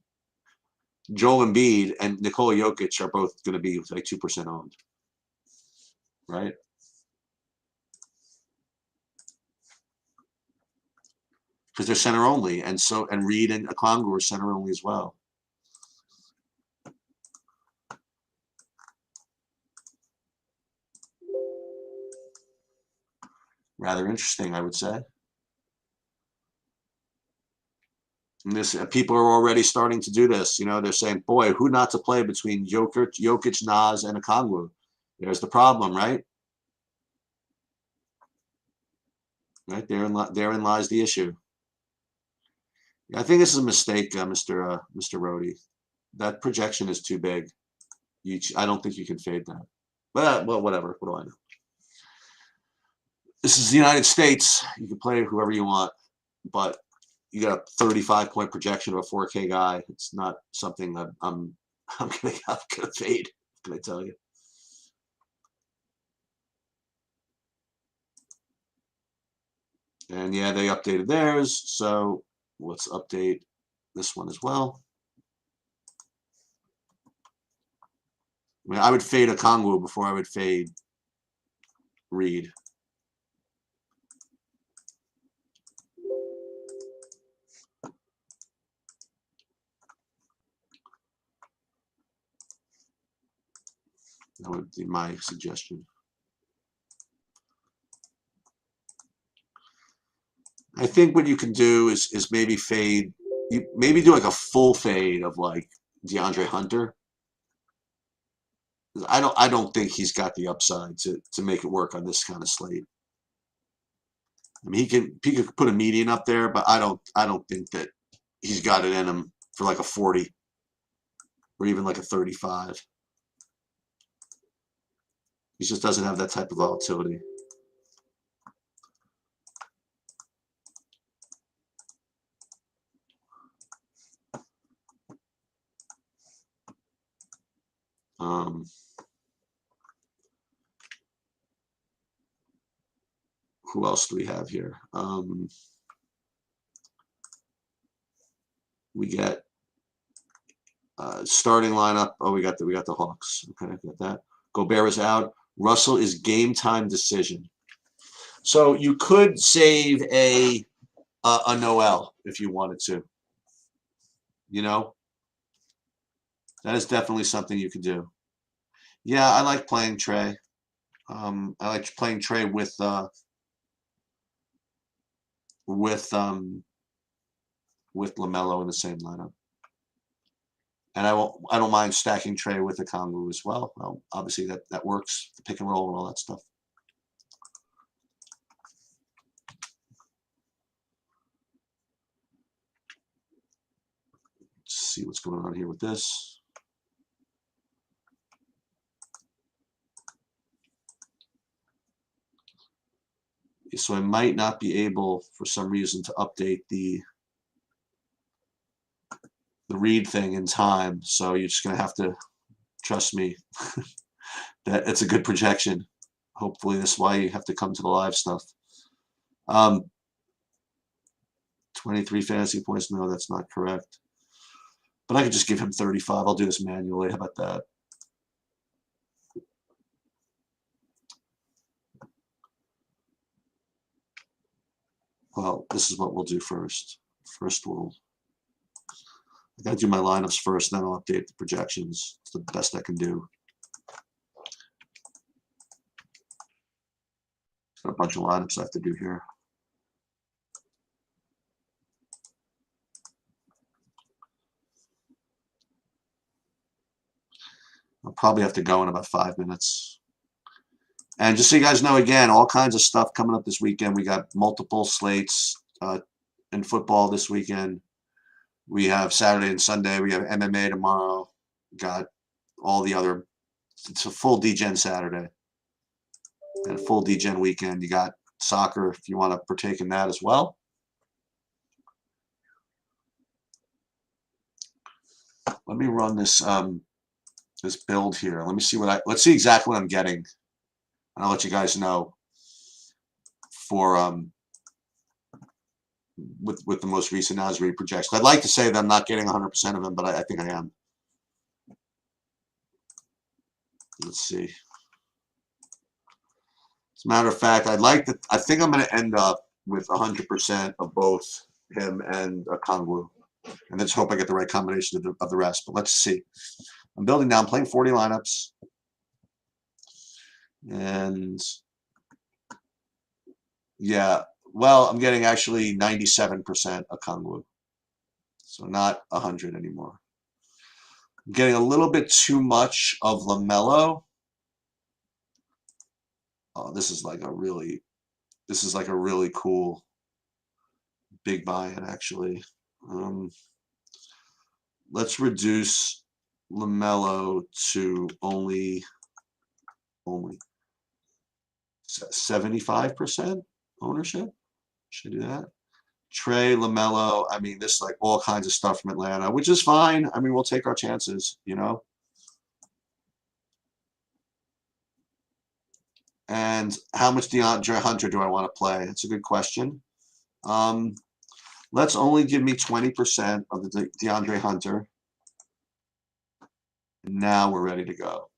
Speaker 1: Joel Embiid and Nikola Jokic are both going to be like 2% owned, right? Because they're center only, and Reid and Okongwu are center only as well. Rather interesting, I would say. And this people are already starting to do this. You know, they're saying, "Boy, who not to play between Jokic, Naz, and Okongwu?" There's the problem, right? Right therein lies the issue. Yeah, I think this is a mistake, Mr. Rohde. That projection is too big. I don't think you can fade that. But well, whatever. What do I know? This is the United States. You can play whoever you want, but you got a 35-point projection of a 4K guy. It's not something that I'm gonna fade. Can I tell you? And yeah, they updated theirs, so let's update this one as well. I mean, I would fade Okongwu before I would fade Reid. That would be my suggestion. I think what you can do is maybe fade. You maybe do like a full fade of like DeAndre Hunter. I don't think he's got the upside to make it work on this kind of slate. I mean, he could put a median up there, but I don't think that he's got it in him for like a 40 or even like a 35. He just doesn't have that type of volatility. Who else do we have here? We get starting lineup. Oh, we got the Hawks. Okay, got that. Gobert is out. Russell is game time decision. So you could save a Noel if you wanted to. You know, that is definitely something you could do. Yeah, I like playing Trey. I like playing Trey with LaMelo in the same lineup. And I don't mind stacking Trey with Okongwu as well. Well, obviously that works, the pick and roll and all that stuff. Let's see what's going on here with this. So I might not be able, for some reason, to update the Reid thing in time. So you're just going to have to trust me that it's a good projection. Hopefully this is why you have to come to the live stuff. 23 fantasy points. No, that's not correct. But I could just give him 35. I'll do this manually. How about that? Well, this is what we'll do first. First, I gotta do my lineups first, then I'll update the projections. It's the best I can do. Got a bunch of lineups I have to do here. I'll probably have to go in about 5 minutes. And just so you guys know, again, all kinds of stuff coming up this weekend. We got multiple slates in football this weekend. We have Saturday and Sunday. We have MMA tomorrow. Got all the other. It's a full DGen Saturday and a full DGen weekend. You got soccer if you want to partake in that as well. Let me run this this build here. Let me see let's see exactly what I'm getting. And I'll let you guys know for with the most recent Nas Reed projections. I'd like to say that I'm not getting 100% of them, but I think I am. Let's see. As a matter of fact, I think I'm going to end up with 100% of both him and Kongwu. And let's hope I get the right combination of the rest. But let's see. I'm building down, playing 40 lineups. And yeah, well, I'm getting actually 97% of Kongwu. So not 100 anymore. I'm getting a little bit too much of LaMelo. Oh, this is like a really cool big buy-in, actually. Let's reduce LaMelo to only 75% ownership. Should I do that? Trey, LaMelo, I mean, this is like all kinds of stuff from Atlanta, which is fine. I mean, we'll take our chances, you know. And how much DeAndre Hunter do I want to play? That's a good question. Let's only give me 20% of the DeAndre Hunter. And now we're ready to go.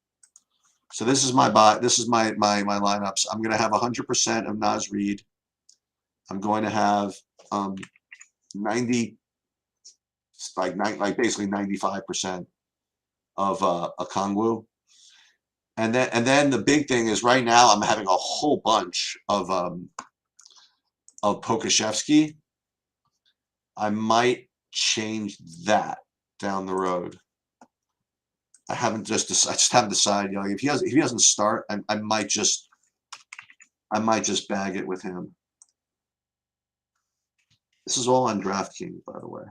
Speaker 1: So this is my lineups. I'm going to have 100% of Nas Reed. I'm going to have 90, like basically 95% of Kongwu. And then the big thing is right now I'm having a whole bunch of Pokashevsky. I might change that down the road. I just haven't decided. You know, if he doesn't start, I might just bag it with him. This is all on DraftKings, by the way.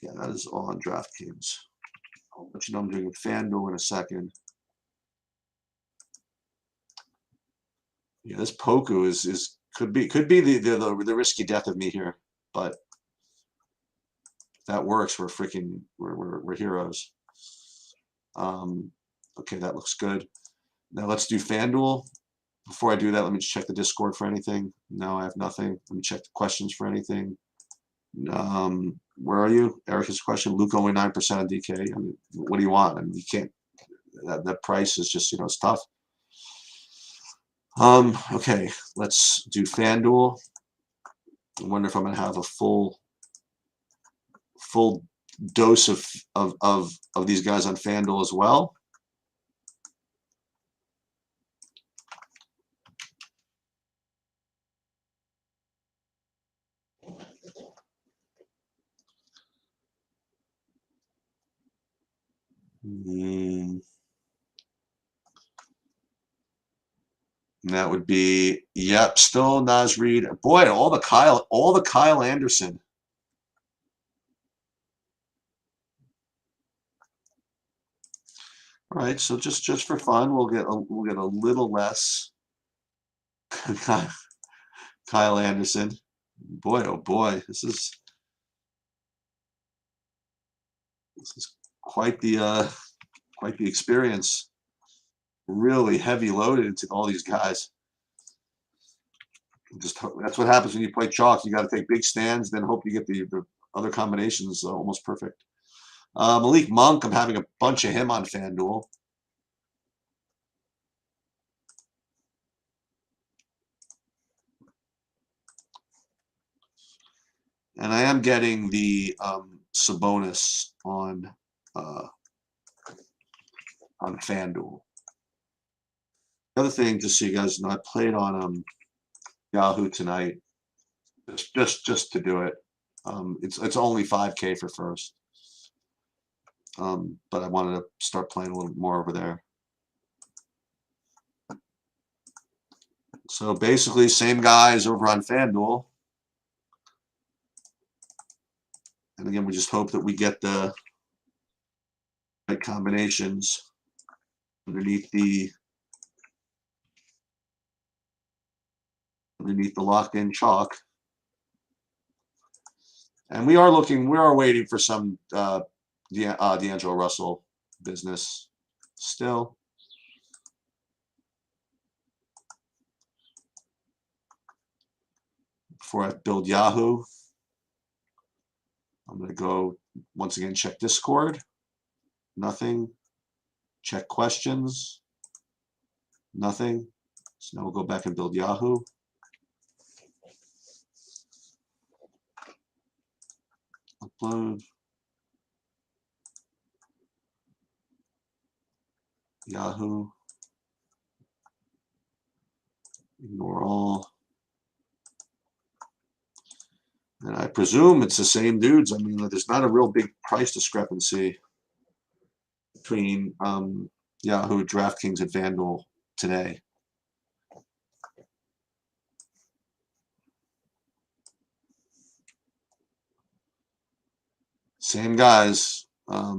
Speaker 1: Yeah, that is all on DraftKings. I'll let you know I'm doing with FanDuel in a second. Yeah, this Poku could be the risky death of me here, but if that works, we're heroes. Okay, that looks good. Now let's do FanDuel. Before I do that, let me just check the Discord for anything. No, I have nothing. Let me check the questions for anything. Where are you? Erica's question. Luke only 9% on DK. I mean, what do you want? I mean, you can't. That price is just, you know, it's tough. Okay, let's do FanDuel. I wonder if I'm gonna have a full dose of these guys on FanDuel as well. And that would be, yep, still Nas Reed. Boy, all the Kyle Anderson. All right, so just for fun, we'll get a little less Kyle Anderson. Boy, oh boy, this is quite the experience. really heavy loaded into all these guys. That's what happens when you play chalk. You got to take big stands, then hope you get the other combinations almost perfect. Malik Monk, I'm having a bunch of him on FanDuel. And I am getting the Sabonis on FanDuel. The other thing, just so you guys know, I played on Yahoo tonight, just to do it. It's only 5K for first, but I wanted to start playing a little more over there. So basically, same guys over on FanDuel. And again, we just hope that we get the right combinations underneath the locked-in chalk. And we are waiting for some D'Angelo Russell business still. Before I build Yahoo, I'm going to go once again check Discord. Nothing. Check questions. Nothing. So now we'll go back and build Yahoo. Upload. Yahoo. Ignore all. And I presume it's the same dudes. I mean, there's not a real big price discrepancy between Yahoo, DraftKings, and FanDuel today. Same guys. A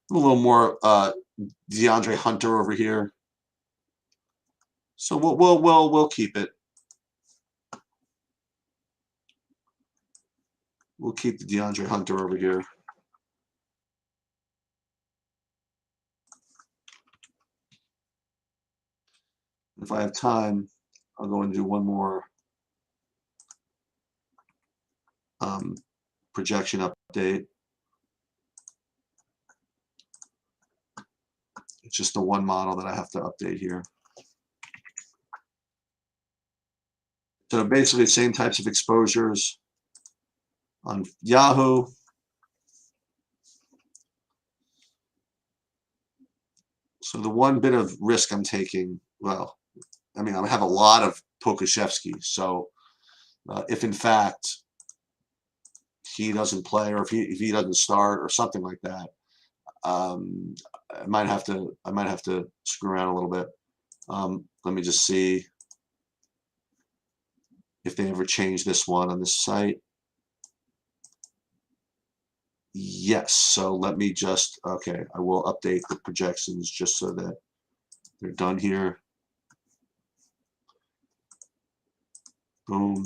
Speaker 1: little more DeAndre Hunter over here. So we'll keep it. We'll keep the DeAndre Hunter over here. If I have time, I'll go and do one more projection update. It's just the one model that I have to update here. So basically, same types of exposures on Yahoo. So the one bit of risk I'm taking, well, I mean, I have a lot of Pokusevski. So if in fact he doesn't play, or if he doesn't start, or something like that, I might have to screw around a little bit. Let me just see if they ever change this one on this site. Yes. So let me just, okay, I will update the projections just so that they're done here. Boom.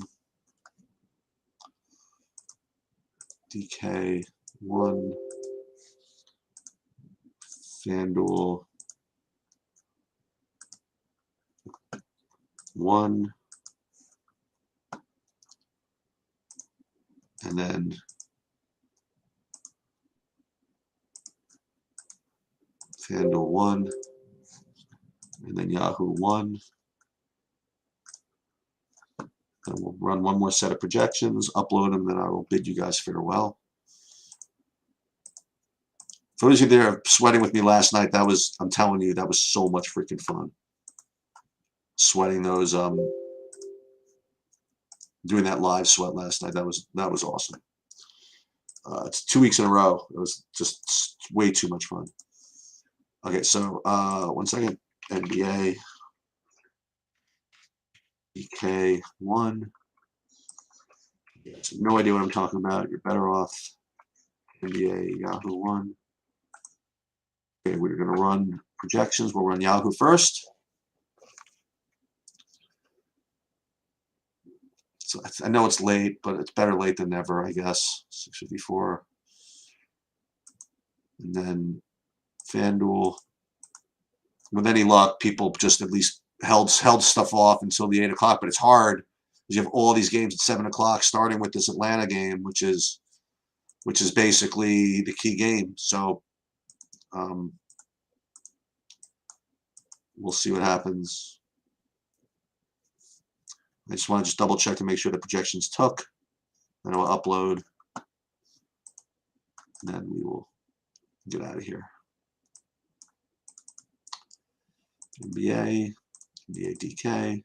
Speaker 1: DK1. FanDuel 1. And then FanDuel 1. And then Yahoo 1. Then we'll run one more set of projections, upload them, then I will bid you guys farewell. For those of you that are sweating with me last night, that was, I'm telling you, that was so much freaking fun. Sweating those, doing that live sweat last night, that was awesome. It's 2 weeks in a row. It was just way too much fun. Okay, so 1 second. NBA DK1. No idea what I'm talking about. You're better off. NBA Yahoo 1. Okay, we're going to run projections. We'll run Yahoo first. So I know it's late, but it's better late than never, I guess. 6:54. And then FanDuel with any luck, people just at least held stuff off until the 8 o'clock. But it's hard because you have all these games at 7 o'clock, starting with this Atlanta game, which is basically the key game. So we'll see what happens. I just want to just double check to make sure the projections took. Then I'll upload. And then we will get out of here. NBA DK.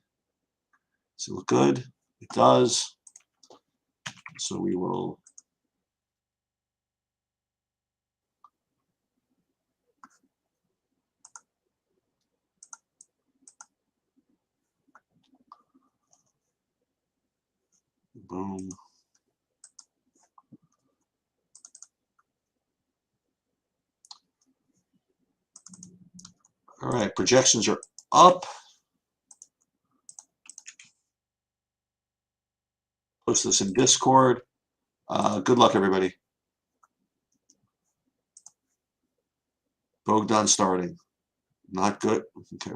Speaker 1: Does it look good? It does. So we will boom. All right, projections are up. Post this in Discord. Good luck, everybody. Bogdan starting. Not good. Okay.